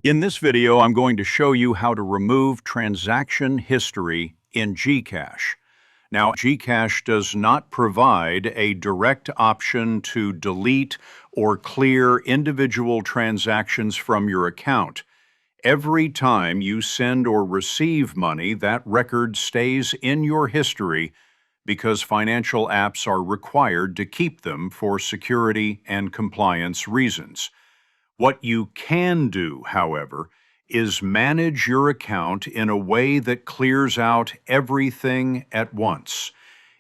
In this video, I'm going to show you how to remove transaction history in GCash. Now, GCash does not provide a direct option to delete or clear individual transactions from your account. Every time you send or receive money, that record stays in your history because financial apps are required to keep them for security and compliance reasons. What you can do, however, is manage your account in a way that clears out everything at once.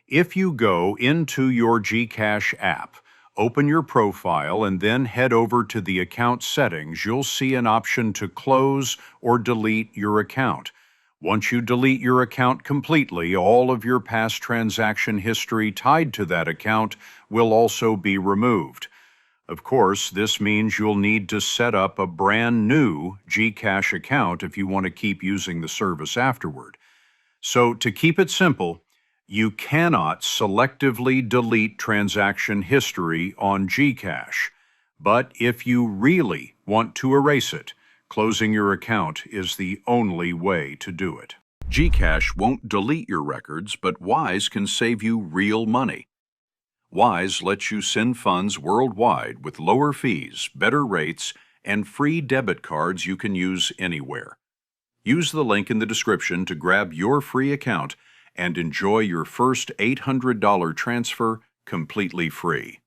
If you go into your GCash app, open your profile, and then head over to the account settings, you'll see an option to close or delete your account. Once you delete your account completely, all of your past transaction history tied to that account will also be removed. Of course, this means you'll need to set up a brand new GCash account if you want to keep using the service afterward. So, to keep it simple, you cannot selectively delete transaction history on GCash. But if you really want to erase it, closing your account is the only way to do it. GCash won't delete your records, but Wise can save you real money. Wise lets you send funds worldwide with lower fees, better rates, and free debit cards you can use anywhere. Use the link in the description to grab your free account and enjoy your first $800 transfer completely free.